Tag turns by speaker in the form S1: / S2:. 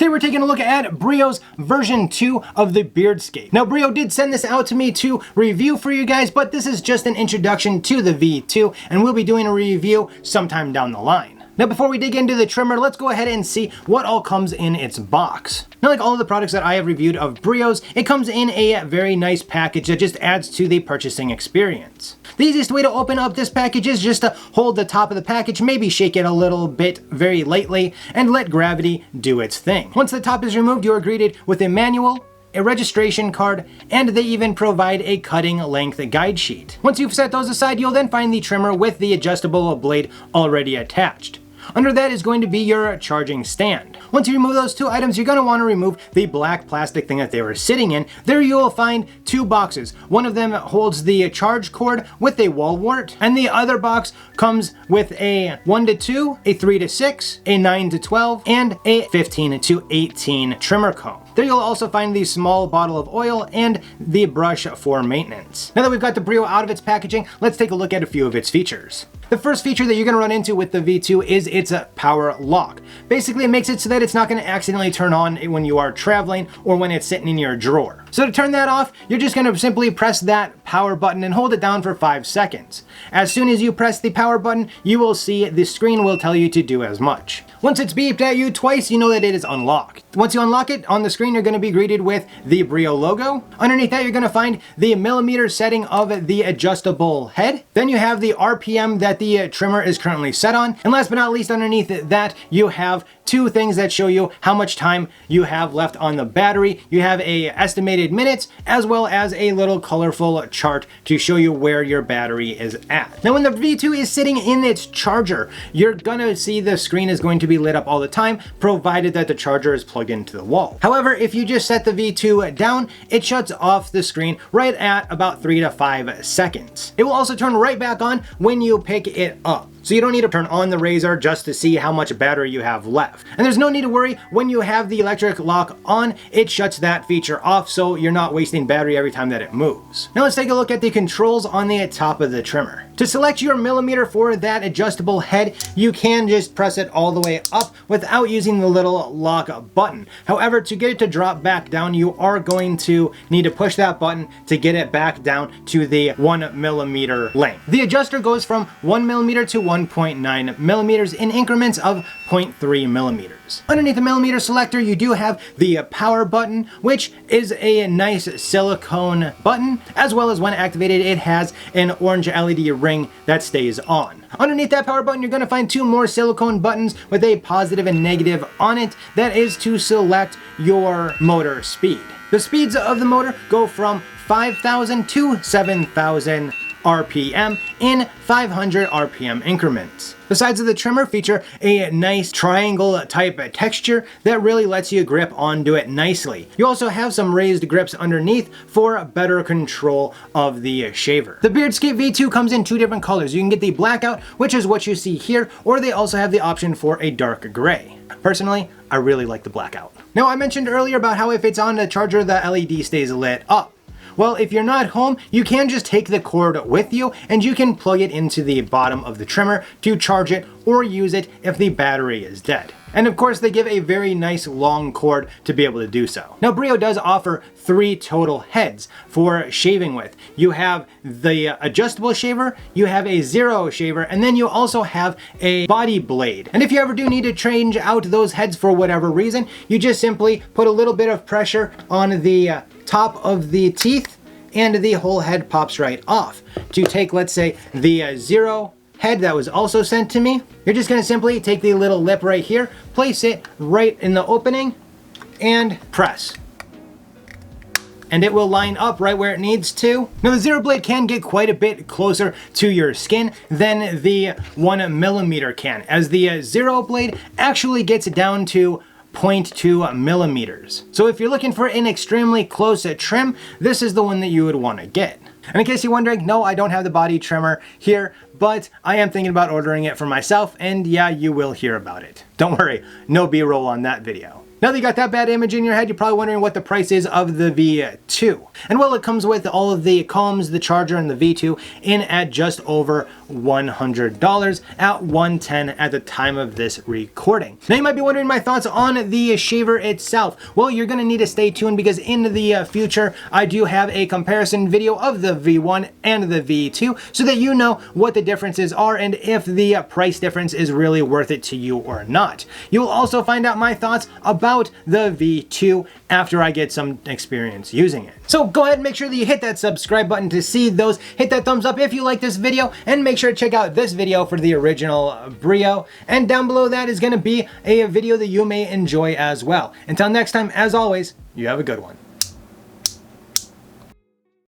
S1: Today we're taking a look at Brio's version 2 of the Beardscape. Now Brio did send this out to me to review for you guys, but this is just an introduction to the V2 and we'll be doing a review sometime down the line. Now before we dig into the trimmer, let's go ahead and see what all comes in its box. Now like all of the products that I have reviewed of Brio's, it comes in a very nice package that just adds to the purchasing experience. The easiest way to open up this package is just to hold the top of the package, maybe shake it a little bit very lightly, and let gravity do its thing. Once the top is removed, you are greeted with a manual, a registration card, and they even provide a cutting length guide sheet. Once you've set those aside, you'll then find the trimmer with the adjustable blade already attached. Under that is going to be your charging stand. Once you remove those two items, you're going to want to remove the black plastic thing that they were sitting in. There you will find two boxes. One of them holds the charge cord with a wall wart, and the other box comes with a 1 to 2, a 3 to 6, a 9 to 12, and a 15 to 18 trimmer comb. There you'll also find the small bottle of oil and the brush for maintenance. Now that we've got the Brio out of its packaging, let's take a look at a few of its features. The first feature that you're going to run into with the V2 is its power lock. Basically, it makes it so that it's not going to accidentally turn on when you are traveling or when it's sitting in your drawer. So to turn that off, you're just going to simply press that power button and hold it down for 5 seconds. As soon as you press the power button, you will see the screen will tell you to do as much. Once it's beeped at you twice, you know that it is unlocked. Once you unlock it, on the screen you're going to be greeted with the Brio logo. Underneath that, you're going to find the millimeter setting of the adjustable head. Then you have the RPM that the trimmer is currently set on. And last but not least, underneath that, you have two things that show you how much time you have left on the battery. You have a estimated minutes as well as a little colorful chart to show you where your battery is at. Now when the V2 is sitting in its charger, you're gonna see the screen is going to be lit up all the time, provided that the charger is plugged into the wall. However, if you just set the V2 down, it shuts off the screen right at about 3 to 5 seconds. It will also turn right back on when you pick it up. So you don't need to turn on the razor just to see how much battery you have left. And there's no need to worry, when you have the electric lock on, it shuts that feature off so you're not wasting battery every time that it moves. Now let's take a look at the controls on the top of the trimmer. To select your millimeter for that adjustable head, you can just press it all the way up without using the little lock button. However, to get it to drop back down, you are going to need to push that button to get it back down to the 1 millimeter length. The adjuster goes from 1 millimeter to 1.9 millimeters in increments of 0.3 millimeters. Underneath the millimeter selector, you do have the power button, which is a nice silicone button, as well as when activated, it has an orange LED ring that stays on. Underneath that power button, you're going to find two more silicone buttons with a positive and negative on it. That is to select your motor speed. The speeds of the motor go from 5,000 to 7,000 RPM in 500 RPM increments. The sides of the trimmer feature a nice triangle type texture that really lets you grip onto it nicely. You also have some raised grips underneath for better control of the shaver. The Beardscape V2 comes in two different colors. You can get the blackout, which is what you see here, or they also have the option for a dark gray. Personally, I really like the blackout. Now, I mentioned earlier about how if it's on the charger, the LED stays lit up. Well, if you're not home, you can just take the cord with you and you can plug it into the bottom of the trimmer to charge it or use it if the battery is dead. And of course, they give a very nice long cord to be able to do so. Now, Brio does offer 3 total heads for shaving with. You have the adjustable shaver, you have a zero shaver, and then you also have a body blade. And if you ever do need to change out those heads for whatever reason, you just simply put a little bit of pressure on the top of the teeth and the whole head pops right off. To take, let's say, the zero head that was also sent to me, you're just going to simply take the little lip right here, place it right in the opening, and press. And it will line up right where it needs to. Now the zero blade can get quite a bit closer to your skin than the 1 millimeter can, as the zero blade actually gets down to 0.2 millimeters. So if you're looking for an extremely close trim, this is the one that you would want to get. And in case you're wondering, no, I don't have the body trimmer here, but I am thinking about ordering it for myself, and yeah, you will hear about it. Don't worry, no B-roll on that video. Now that you got that bad image in your head, you're probably wondering what the price is of the V2. And well, it comes with all of the combs, the charger, and the V2 in at just over $100 at 110 at the time of this recording. Now you might be wondering my thoughts on the shaver itself. Well, you're gonna need to stay tuned because in the future, I do have a comparison video of the V1 and the V2 so that you know what the differences are and if the price difference is really worth it to you or not. You will also find out my thoughts about the V2 after I get some experience using it. So go ahead and make sure that you hit that subscribe button to see those. Hit that thumbs up if you like this video, and make sure to check out this video for the original Brio. And down below that is going to be a video that you may enjoy as well. Until next time, as always, you have a good one.